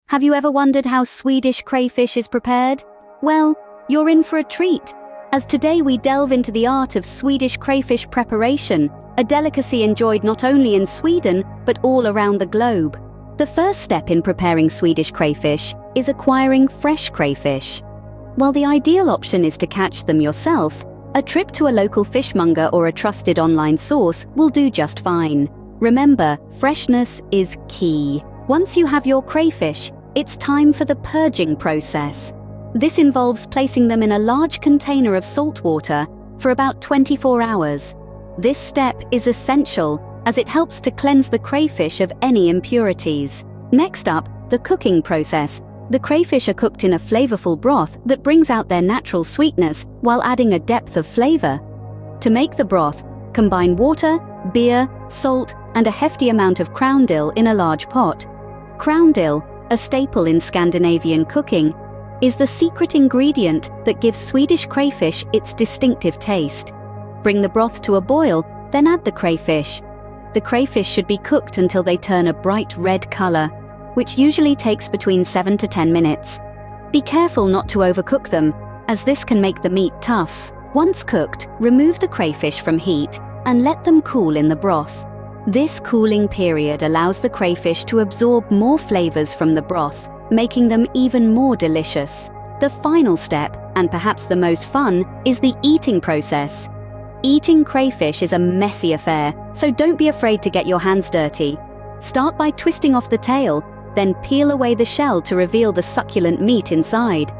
Have you ever wondered how Swedish crayfish is prepared? Well, you're in for a treat, as today we delve into the art of Swedish crayfish preparation, a delicacy enjoyed not only in Sweden, but all around the globe. The first step in preparing Swedish crayfish is acquiring fresh crayfish. While the ideal option is to catch them yourself, a trip to a local fishmonger or a trusted online source will do just fine. Remember, freshness is key. Once you have your crayfish, it's time for the purging process. This involves placing them in a large container of salt water for about 24 hours. This step is essential as it helps to cleanse the crayfish of any impurities. Next up, the cooking process. The crayfish are cooked in a flavorful broth that brings out their natural sweetness while adding a depth of flavor. To make the broth, combine water, beer, salt, and a hefty amount of crown dill in a large pot. Crown dill, a staple in Scandinavian cooking, is the secret ingredient that gives Swedish crayfish its distinctive taste. Bring the broth to a boil, then add the crayfish. The crayfish should be cooked until they turn a bright red color, which usually takes between 7 to 10 minutes. Be careful not to overcook them, as this can make the meat tough. Once cooked, remove the crayfish from heat and let them cool in the broth. This cooling period allows the crayfish to absorb more flavors from the broth, making them even more delicious. The final step, and perhaps the most fun, is the eating process. Eating crayfish is a messy affair, so don't be afraid to get your hands dirty. Start by twisting off the tail, then peel away the shell to reveal the succulent meat inside.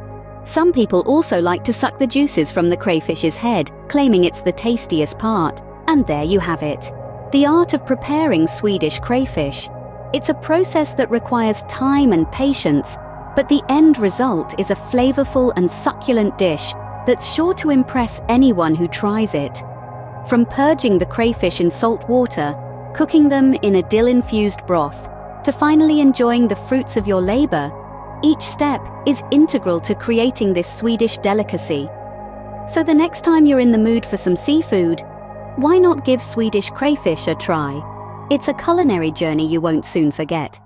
Some people also like to suck the juices from the crayfish's head, claiming it's the tastiest part. And there you have it. The art of preparing Swedish crayfish. It's a process that requires time and patience, but the end result is a flavorful and succulent dish that's sure to impress anyone who tries it. From purging the crayfish in salt water, cooking them in a dill-infused broth, to finally enjoying the fruits of your labor, each step is integral to creating this Swedish delicacy. So the next time you're in the mood for some seafood, why not give Swedish crayfish a try? It's a culinary journey you won't soon forget.